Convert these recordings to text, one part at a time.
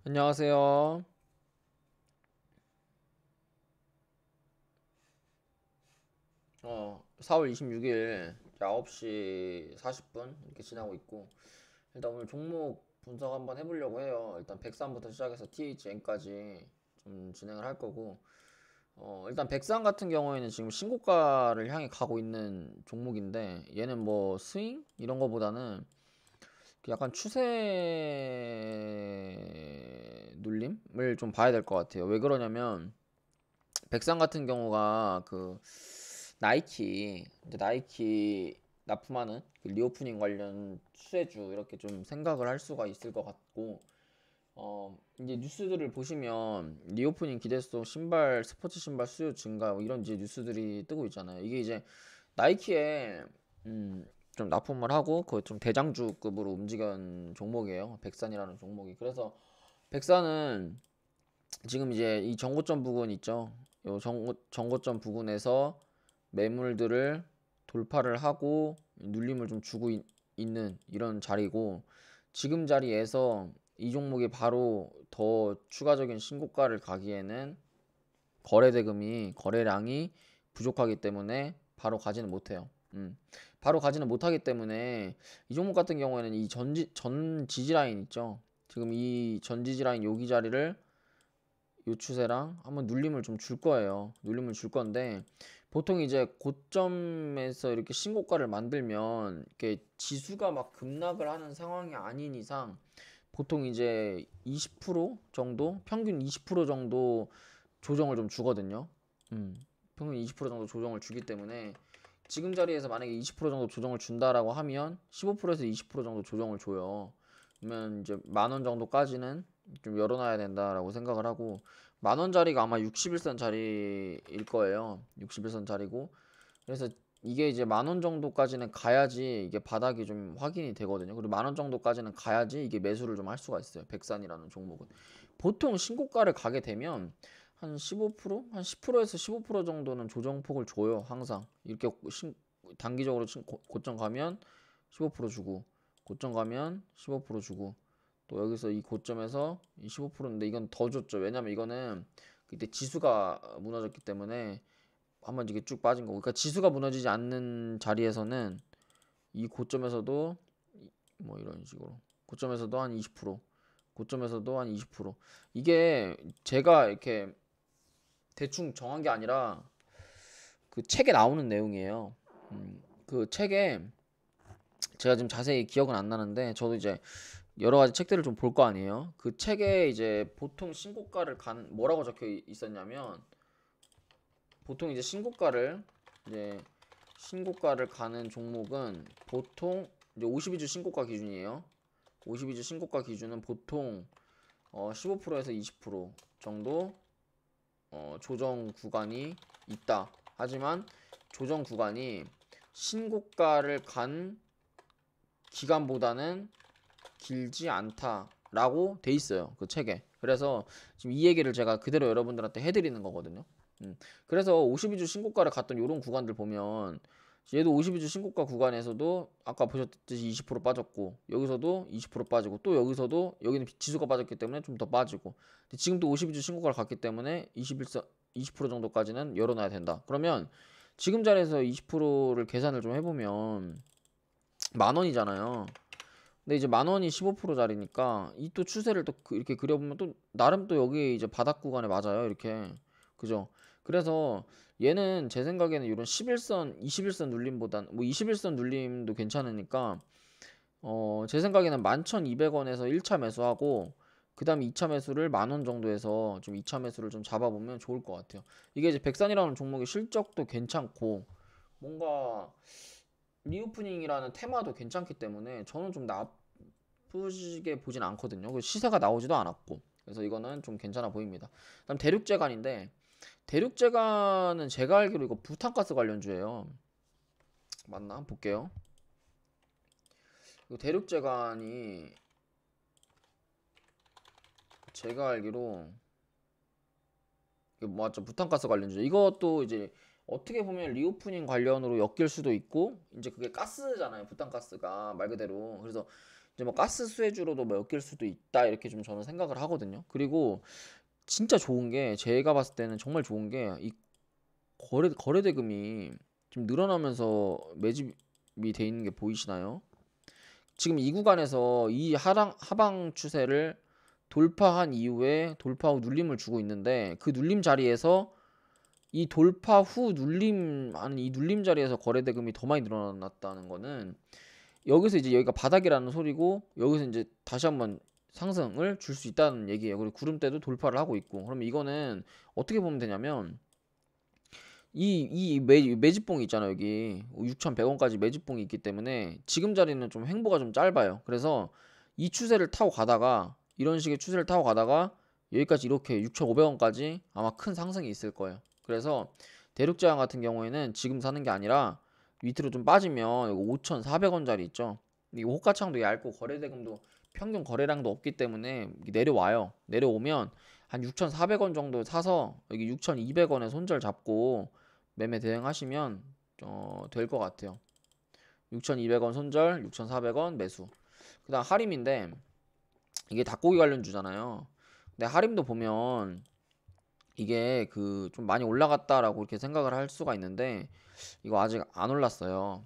안녕하세요. 4월 26일 9시 40분 이렇게 지나고 있고, 일단 오늘 종목 분석 한번 해보려고 해요. 일단 백산부터 시작해서 THN까지 좀 진행을 할 거고, 일단 백산 같은 경우에는 지금 신고가를 향해 가고 있는 종목인데, 얘는 뭐 스윙 이런 거보다는 약간 추세 눌림을 좀 봐야 될 것 같아요. 왜 그러냐면 백산 같은 경우가 나이키 납품하는 그 리오프닝 관련 수혜주 이렇게 좀 생각을 할 수가 있을 것 같고, 이제 뉴스들을 보시면 리오프닝 기대성 신발 스포츠 신발 수요 증가 뭐 이런 이제 뉴스들이 뜨고 있잖아요. 이게 이제 나이키에 좀 납품을 하고 그 좀 대장주급으로 움직인 종목이에요. 백산이라는 종목이. 그래서 백산은 지금 이제 이 정고점 부근 있죠. 요 정고점 부근에서 매물들을 돌파를 하고 눌림을 좀 주고 있는 이런 자리고, 지금 자리에서 이 종목이 바로 더 추가적인 신고가를 가기에는 거래량이 부족하기 때문에 바로 가지는 못해요. 바로 가지는 못하기 때문에 이 종목 같은 경우에는 이 전 지지 라인 있죠. 지금 이 전 지지 라인 여기 자리를 요 추세랑 한번 눌림을 좀 줄 거예요. 눌림을 줄 건데, 보통 이제 고점에서 이렇게 신고가를 만들면 이렇게 지수가 막 급락을 하는 상황이 아닌 이상 보통 이제 20% 정도, 평균 20% 정도 조정을 좀 주거든요. 평균 20% 정도 조정을 주기 때문에 지금 자리에서 만약에 20% 정도 조정을 준다라고 하면 15%에서 20% 정도 조정을 줘요. 그러면 이제 10,000원 정도까지는 좀 열어놔야 된다라고 생각을 하고, 10,000원짜리가 아마 61선 자리일 거예요. 61선 자리고, 그래서 이게 이제 10,000원 정도까지는 가야지 이게 바닥이 좀 확인이 되거든요. 그리고 10,000원 정도까지는 가야지 이게 매수를 좀 할 수가 있어요. 백산이라는 종목은 보통 신고가를 가게 되면 한 15%? 한 10%에서 15% 정도는 조정폭을 줘요. 항상 이렇게 단기적으로 고점 가면 15% 주고, 고점 가면 15% 주고, 또 여기서 이 고점에서 이 15%인데 이건 더 줬죠. 왜냐면 이거는 그때 지수가 무너졌기 때문에 한번 이게 쭉 빠진 거고, 그러니까 지수가 무너지지 않는 자리에서는 이 고점에서도 뭐 이런 식으로 고점에서도 한 20%, 고점에서도 한 20%. 이게 제가 이렇게 대충 정한 게 아니라 그 책에 나오는 내용이에요. 그 책에 제가 지금 자세히 기억은 안 나는데, 저도 이제 여러 가지 책들을 좀 볼 거 아니에요. 그 책에 이제 보통 신고가를 가는 뭐라고 적혀 있었냐면, 보통 이제 이제 신고가를 가는 종목은 보통 이제 52주 신고가 기준이에요. 52주 신고가 기준은 보통 15%에서 20% 정도 조정 구간이 있다. 하지만 조정 구간이 신고가를 간 기간보다는 길지 않다라고 돼 있어요. 그 책에. 그래서 지금 이 얘기를 제가 그대로 여러분들한테 해드리는 거거든요. 그래서 52주 신고가를 갔던 이런 구간들 보면, 얘도 52주 신고가 구간에서도 아까 보셨듯이 20% 빠졌고, 여기서도 20% 빠지고, 또 여기서도 여기는 지수가 빠졌기 때문에 좀 더 빠지고, 지금도 52주 신고가를 갔기 때문에 20% 정도까지는 열어놔야 된다. 그러면 지금 자리에서 20%를 계산을 좀 해보면 10,000원이잖아요. 근데 이제 10,000원이 15%짜리니까 이 또 추세를 또 이렇게 그려보면 또 나름 또 여기 이제 바닥 구간에 맞아요. 이렇게. 그죠? 그래서 얘는 제 생각에는 이런 11선, 21선 눌림보단 뭐 21선 눌림도 괜찮으니까 제 생각에는 11,200원에서 1차 매수하고, 그 다음에 2차 매수를 10,000원 정도 해서 좀 2차 매수를 좀 잡아보면 좋을 것 같아요. 이게 이제 백산이라는 종목의 실적도 괜찮고 뭔가 리오프닝이라는 테마도 괜찮기 때문에 저는 좀 나쁘게 보진 않거든요. 시세가 나오지도 않았고. 그래서 이거는 좀 괜찮아 보입니다. 그다음 대륙제관인데, 대륙제관은 제가 알기로 이거 부탄가스 관련주예요. 맞나? 한번 볼게요. 이거 대륙제관이 제가 알기로 이거 맞죠? 부탄가스 관련주. 이것도 이제 어떻게 보면 리오프닝 관련으로 엮일 수도 있고, 이제 그게 가스잖아요. 부탄가스가 말 그대로. 그래서 이제 뭐 가스 수혜주로도 뭐 엮일 수도 있다 이렇게 좀 저는 생각을 하거든요. 그리고 진짜 좋은 게 제가 봤을 때는 정말 좋은 게 이 거래 대금이 좀 늘어나면서 매집이 돼 있는 게 보이시나요? 지금 이 구간에서 이 하방 추세를 돌파한 이후에 돌파 후 눌림을 주고 있는데 그 눌림 자리에서 이 돌파 후 이 눌림 자리에서 거래 대금이 더 많이 늘어났다는 거는 여기서 이제 여기가 바닥이라는 소리고 여기서 이제 다시 한번 상승을 줄 수 있다는 얘기예요. 그리고 구름대도 돌파를 하고 있고. 그러면 이거는 어떻게 보면 되냐면 이 매집봉이 있잖아요. 여기 6,100원까지 매집봉이 있기 때문에 지금 자리는 좀 횡보가 좀 짧아요. 그래서 이 추세를 타고 가다가 이런 식의 추세를 타고 가다가 여기까지 이렇게 6,500원까지 아마 큰 상승이 있을 거예요. 그래서 대륙제약 같은 경우에는 지금 사는 게 아니라 밑으로 좀 빠지면 5,400원짜리 있죠. 이 호가창도 얇고 거래대금도 평균 거래량도 없기 때문에 내려와요. 내려오면 한 6,400원 정도 사서 여기 6,200원에 손절 잡고 매매 대응하시면 될 것 같아요. 6,200원 손절, 6,400원 매수. 그다음 하림인데 이게 닭고기 관련주잖아요. 근데 하림도 보면 이게 그 좀 많이 올라갔다라고 이렇게 생각을 할 수가 있는데 이거 아직 안 올랐어요.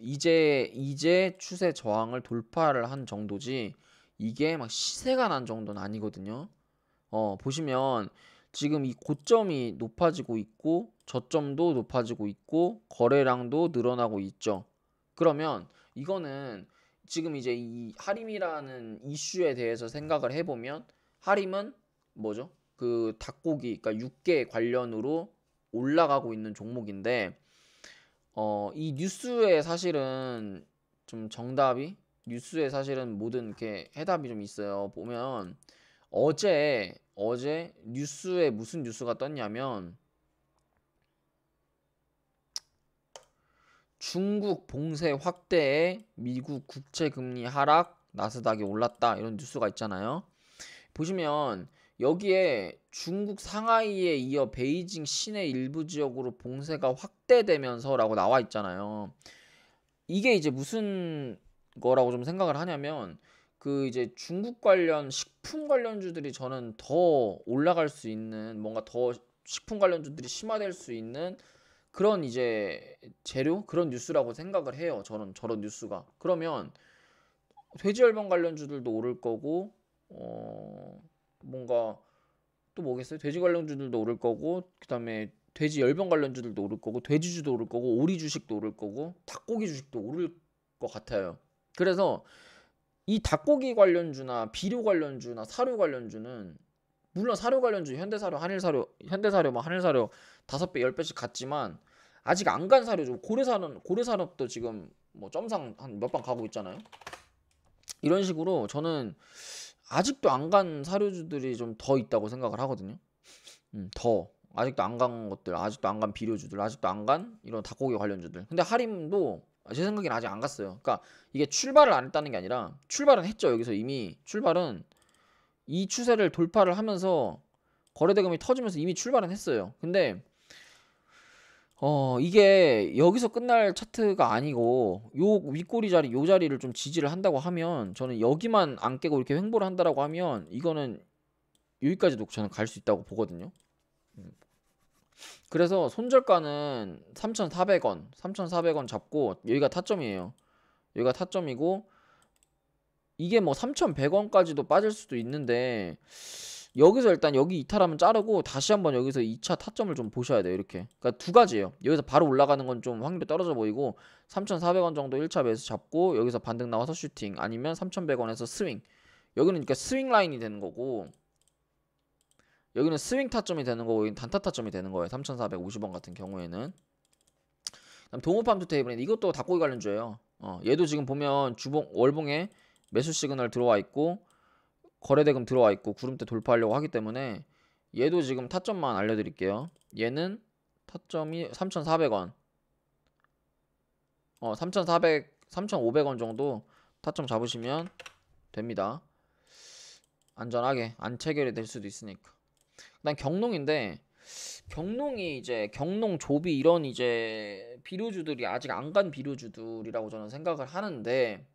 이제 추세 저항을 돌파를 한 정도지 이게 막 시세가 난 정도는 아니거든요. 보시면 지금 이 고점이 높아지고 있고 저점도 높아지고 있고 거래량도 늘어나고 있죠. 그러면 이거는 지금 이제 이 하림이라는 이슈에 대해서 생각을 해보면 하림은 뭐죠? 그 닭고기, 그러니까 육계 관련으로 올라가고 있는 종목인데 이 뉴스에 사실은 좀 정답이 뉴스에 사실은 모든 이렇게 해답이 좀 있어요. 보면 어제 뉴스에 무슨 뉴스가 떴냐면 중국 봉쇄 확대에 미국 국채 금리 하락, 나스닥이 올랐다 이런 뉴스가 있잖아요. 보시면 여기에 중국 상하이에 이어 베이징 시내 일부 지역으로 봉쇄가 확대되면서라고 나와 있잖아요. 이게 이제 무슨 거라고 좀 생각을 하냐면 그 이제 중국 관련 식품 관련주들이 저는 더 올라갈 수 있는 뭔가 더 식품 관련주들이 심화될 수 있는 그런 이제 재료 그런 뉴스라고 생각을 해요. 저는 저런 뉴스가. 그러면 돼지열병 관련주들도 오를 거고 뭔가 또 뭐겠어요? 돼지 관련주들도 오를 거고 그다음에 돼지 열병 관련주들도 오를 거고 돼지주도 오를 거고 오리 주식도 오를 거고 닭고기 주식도 오를 것 같아요. 그래서 이 닭고기 관련주나 비료 관련주나 사료 관련주는 물론 사료 관련주 현대사료, 현대사료 뭐 한일사료 5배, 10배씩 갔지만 아직 안 간 사료죠. 고래산업도 지금 뭐 점상 한 몇 방 가고 있잖아요. 이런 식으로 저는 아직도 안 간 사료주들이 좀 더 있다고 생각을 하거든요. 더 아직도 안 간 것들, 아직도 안 간 비료주들, 아직도 안 간 이런 닭고기 관련주들. 근데 하림도 제 생각엔 아직 안 갔어요. 그러니까 이게 출발을 안 했다는 게 아니라 출발은 했죠. 여기서 이미 출발은 이 추세를 돌파를 하면서 거래대금이 터지면서 이미 출발은 했어요. 근데 이게 여기서 끝날 차트가 아니고 요 윗꼬리 자리 요 자리를 좀 지지를 한다고 하면 저는 여기만 안 깨고 이렇게 횡보를 한다라고 하면 이거는 여기까지도 저는 갈 수 있다고 보거든요. 그래서 손절가는 3,400원, 3,400원 잡고 여기가 타점이에요. 여기가 타점이고 이게 뭐 3,100원까지도 빠질 수도 있는데 여기서 일단 여기 이탈하면 자르고 다시 한번 여기서 2차 타점을 좀 보셔야 돼요. 이렇게. 그러니까 두 가지예요. 여기서 바로 올라가는 건 좀 확률이 떨어져 보이고 3,400원 정도 1차 매수 잡고 여기서 반등 나와서 슈팅 아니면 3,100원에서 스윙. 여기는 그러니까 스윙 라인이 되는 거고 여기는 스윙 타점이 되는 거고 여기는 단타 타점이 되는 거예요. 3,450원 같은 경우에는. 그다음 동호팜투 테이블인데 이것도 닭고기 관련주예요. 얘도 지금 보면 주봉 월봉에 매수 시그널 들어와 있고 거래대금 들어와 있고 구름대 돌파하려고 하기 때문에 얘도 지금 타점만 알려드릴게요. 얘는 타점이 3,400원 3,500원 정도 타점 잡으시면 됩니다. 안전하게 안 체결이 될 수도 있으니까. 그다음 경농인데 경농이 이제 경농 조비 이런 이제 비료주들이 아직 안 간 비료주들이라고 저는 생각을 하는데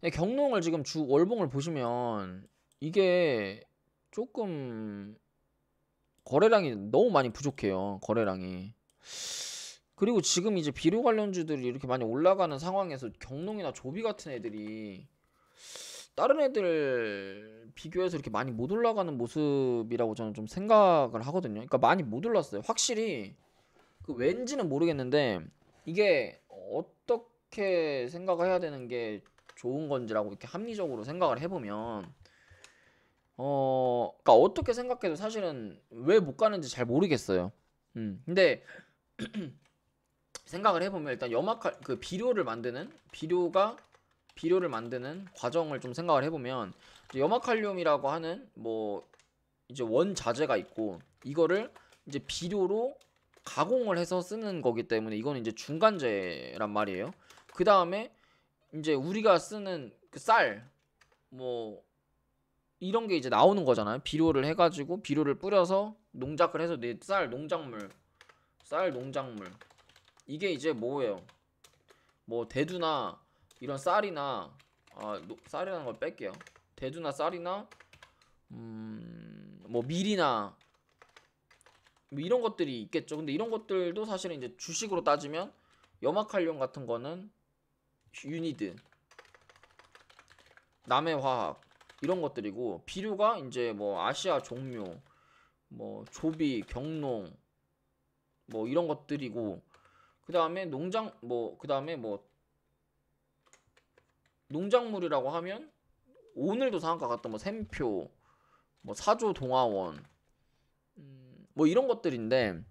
경농을 지금 주 월봉을 보시면 이게 조금 거래량이 너무 많이 부족해요. 거래량이. 그리고 지금 이제 비료 관련주들이 이렇게 많이 올라가는 상황에서 경농이나 조비 같은 애들이 다른 애들 비교해서 이렇게 많이 못 올라가는 모습이라고 저는 좀 생각을 하거든요. 그러니까 많이 못 올랐어요. 확실히 그 왠지는 모르겠는데 이게 어떻게 생각을 해야 되는 게 좋은 건지라고 이렇게 합리적으로 생각을 해보면 그러니까 어떻게 생각해도 사실은 왜 못 가는지 잘 모르겠어요. 근데 생각을 해보면 일단 염화칼 그 비료를 만드는 과정을 좀 생각을 해보면 이제 염화칼륨이라고 하는 뭐 이제 원자재가 있고 이거를 이제 비료로 가공을 해서 쓰는 거기 때문에 이거는 이제 중간재란 말이에요. 그 다음에 이제 우리가 쓰는 그 쌀, 뭐 이런 게 이제 나오는 거잖아요. 비료를 해가지고 비료를 뿌려서 농작을 해서 내 쌀 농작물 이게 이제 뭐예요? 뭐 대두나 이런 쌀이나 쌀이라는 걸 뺄게요. 대두나 쌀이나 뭐 밀이나 뭐 이런 것들이 있겠죠. 근데 이런 것들도 사실은 이제 주식으로 따지면 염화칼륨 같은 거는 유니드, 남해화학 이런 것들이고 비료가 이제 뭐 아시아 종묘, 뭐 조비, 경농 뭐 이런 것들이고 그다음에 뭐 농작물이라고 하면 오늘도 상한가 갔던 뭐 샘표, 뭐 사조 동화원 뭐 이런 것들인데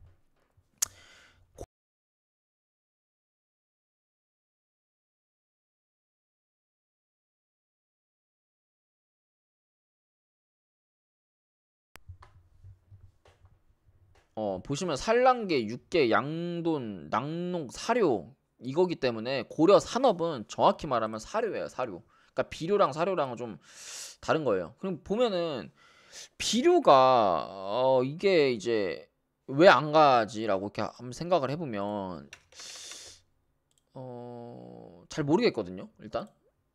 보시면 산란계, 육계, 양돈, 낙농, 사료 이거기 때문에 고려 산업은 정확히 말하면 사료예요, 사료. 그러니까 비료랑 사료랑은 좀 다른 거예요. 그럼 보면은 비료가 이게 이제 왜 안 가지라고 이렇게 한번 생각을 해보면 잘 모르겠거든요. 일단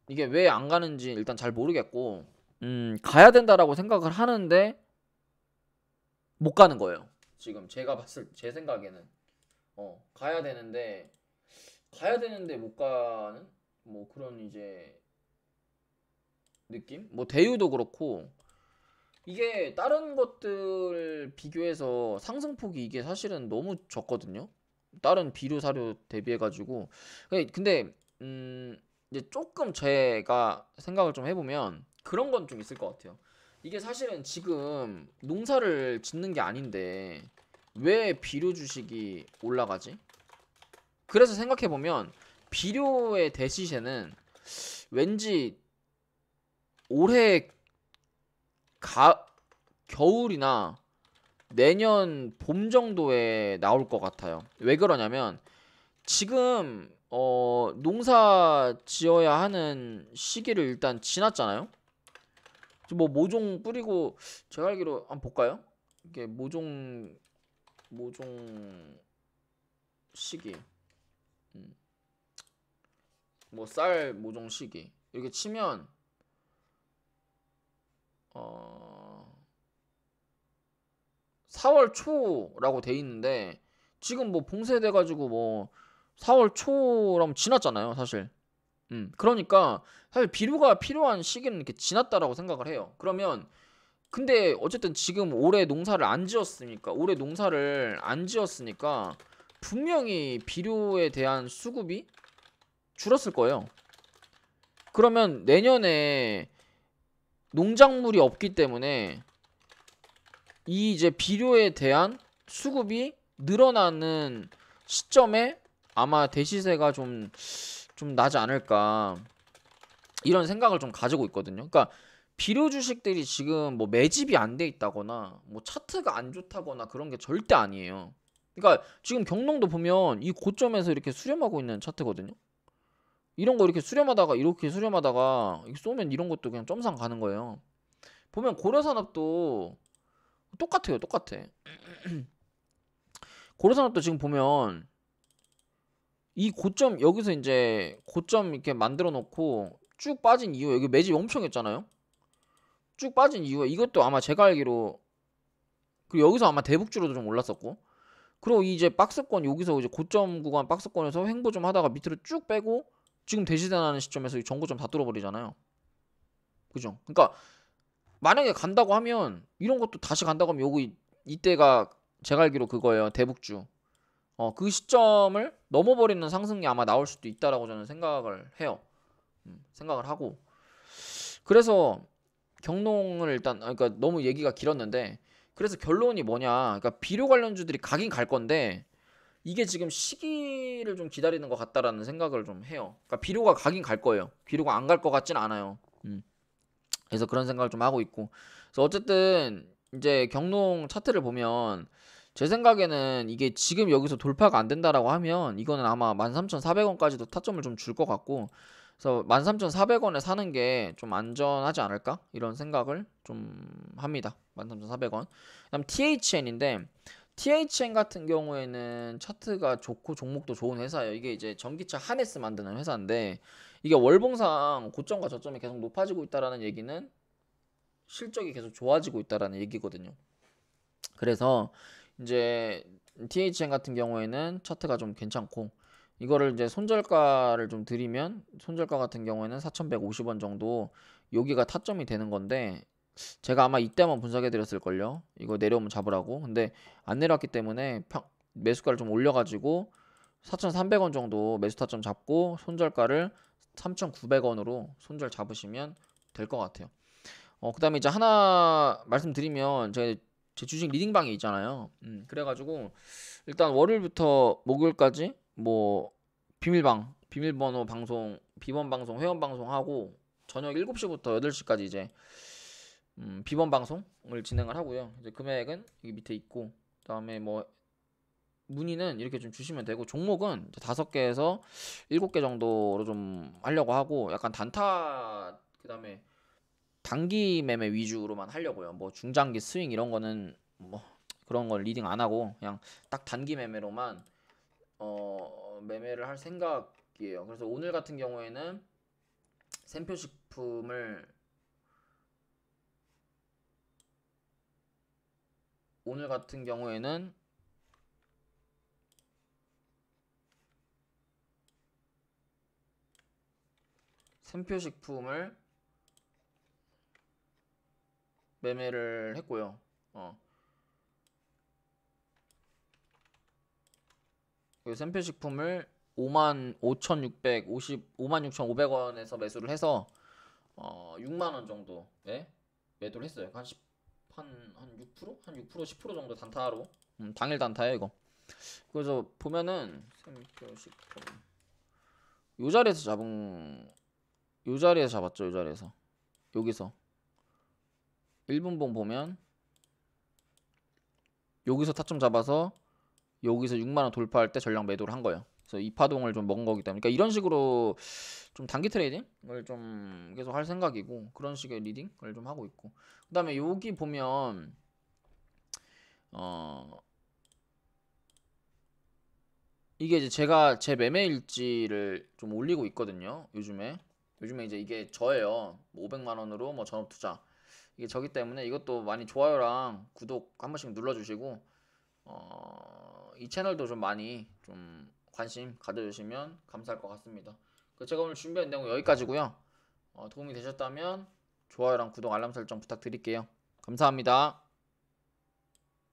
이게 왜 안 가는지 일단 잘 모르겠고 가야 된다라고 생각을 하는데 못 가는 거예요. 지금 제가 봤을 제 생각에는 가야 되는데 못 가는 뭐 그런 이제 느낌? 뭐 대유도 그렇고 이게 다른 것들 비교해서 상승폭이 이게 사실은 너무 적거든요. 다른 비료 사료 대비해 가지고 근데 이제 조금 제가 생각을 좀 해보면 그런 건 좀 있을 것 같아요. 이게 사실은 지금 농사를 짓는 게 아닌데 왜 비료 주식이 올라가지? 그래서 생각해보면 비료의 대시세는 왠지 올해 가, 겨울이나 내년 봄 정도에 나올 것 같아요. 왜 그러냐면 지금 농사 지어야 하는 시기를 일단 지났잖아요. 뭐 모종 뿌리고 제가 알기로 한번 볼까요? 이게 모종 시기 뭐 쌀 모종 시기 이렇게 치면 어 4월 초라고 돼 있는데 지금 뭐 봉쇄돼 가지고 뭐 4월 초라면 지났잖아요, 사실. 그러니까 사실 비료가 필요한 시기는 이렇게 지났다라고 생각을 해요. 그러면 근데 어쨌든 지금 올해 농사를 안 지었으니까 분명히 비료에 대한 수급이 줄었을 거예요. 그러면 내년에 농작물이 없기 때문에 이 이제 비료에 대한 수급이 늘어나는 시점에 아마 대시세가 좀 나지 않을까 이런 생각을 좀 가지고 있거든요. 그러니까 비료 주식들이 지금 뭐 매집이 안 돼 있다거나 뭐 차트가 안 좋다거나 그런 게 절대 아니에요. 그러니까 지금 경농도 보면 이 고점에서 이렇게 수렴하고 있는 차트거든요. 이런 거 이렇게 수렴하다가 이렇게 쏘면 이런 것도 그냥 점상 가는 거예요. 보면 고려산업도 똑같아요, 똑같아. 고려산업도 지금 보면 이 고점 여기서 이제 고점 이렇게 만들어 놓고 쭉 빠진 이유에 여기 매집 엄청 했잖아요. 쭉 빠진 이유에 이것도 아마 제가 알기로 그리고 여기서 아마 대북주로도 좀 올랐었고 그리고 이제 박스권 여기서 이제 고점 구간 박스권에서 횡보 좀 하다가 밑으로 쭉 빼고 지금 대시대나는 시점에서 이 전고점 다 뚫어버리잖아요. 그죠? 그러니까 만약에 간다고 하면 이런 것도 다시 간다고 하면 요거 이때가 제가 알기로 그거예요. 대북주. 그 시점을 넘어버리는 상승이 아마 나올 수도 있다라고 저는 생각을 해요. 생각을 하고 그래서 경농을 일단 그러니까 너무 얘기가 길었는데 그래서 결론이 뭐냐 그러니까 비료 관련주들이 가긴 갈 건데 이게 지금 시기를 좀 기다리는 것 같다라는 생각을 좀 해요. 그러니까 비료가 가긴 갈 거예요. 비료가 안 갈 것 같진 않아요. 그래서 그런 생각을 좀 하고 있고 그래서 어쨌든 이제 경농 차트를 보면 제 생각에는 이게 지금 여기서 돌파가 안 된다라고 하면 이거는 아마 13,400원까지도 타점을 좀 줄 것 같고 그래서 13,400원에 사는 게 좀 안전하지 않을까? 이런 생각을 좀 합니다. 13,400원. 그다음 THN인데 THN 같은 경우에는 차트가 좋고 종목도 좋은 회사예요. 이게 이제 전기차 하네스 만드는 회사인데 이게 월봉상 고점과 저점이 계속 높아지고 있다라는 얘기는 실적이 계속 좋아지고 있다라는 얘기거든요. 그래서 이제 THN 같은 경우에는 차트가 좀 괜찮고 이거를 이제 손절가를 좀 드리면 손절가 같은 경우에는 4,150원 정도 여기가 타점이 되는 건데 제가 아마 이때만 분석해 드렸을 걸요. 이거 내려오면 잡으라고. 근데 안 내려왔기 때문에 매수가를 좀 올려가지고 4,300원 정도 매수 타점 잡고 손절가를 3,900원으로 손절 잡으시면 될 것 같아요. 그 다음에 이제 하나 말씀드리면 제 주식 리딩방이 있잖아요. 그래가지고 일단 월요일부터 목요일까지 뭐 비밀번호 방송, 비번 방송, 회원 방송하고 저녁 7시부터 8시까지 이제 비번 방송을 진행을 하고요. 이제 금액은 여기 밑에 있고 그다음에 뭐 문의는 이렇게 좀 주시면 되고 종목은 5개에서 7개 정도로 좀 하려고 하고 약간 단타 그다음에 단기 매매 위주로만 하려고요. 뭐 중장기 스윙 이런 거는 뭐 그런 걸 리딩 안 하고 그냥 딱 단기 매매로만 매매를 할 생각이에요. 그래서 오늘 같은 경우에는 샘표식품을 오늘 같은 경우에는 샘표식품을 매매를 했고요. 샘표식품을 56,500원에서 매수를 해서 6만원 정도에 매도를 했어요. 한 6%? 한 6%, 10% 정도 단타로 당일 단타예요 이거. 그래서 보면은 샘표식품 요 자리에서 잡았죠. 요 자리에서 여기서 1분봉 보면 여기서 타점 잡아서 여기서 6만원 돌파할 때 전량 매도를 한 거예요. 그래서 이 파동을 좀 먹은 거기 때문에 그러니까 이런 식으로 좀 단기 트레이딩을 좀 계속 할 생각이고 그런 식의 리딩을 좀 하고 있고 그 다음에 여기 보면 이게 이제 제가 제 매매 일지를 좀 올리고 있거든요. 요즘에 이제 이게 저예요. 500만원으로 뭐 전업 투자 이게 저기 때문에 이것도 많이 좋아요랑 구독 한 번씩 눌러주시고 이 채널도 좀 많이 좀 관심 가져주시면 감사할 것 같습니다. 제가 오늘 준비한 내용 여기까지고요. 도움이 되셨다면 좋아요랑 구독 알람 설정 부탁드릴게요. 감사합니다.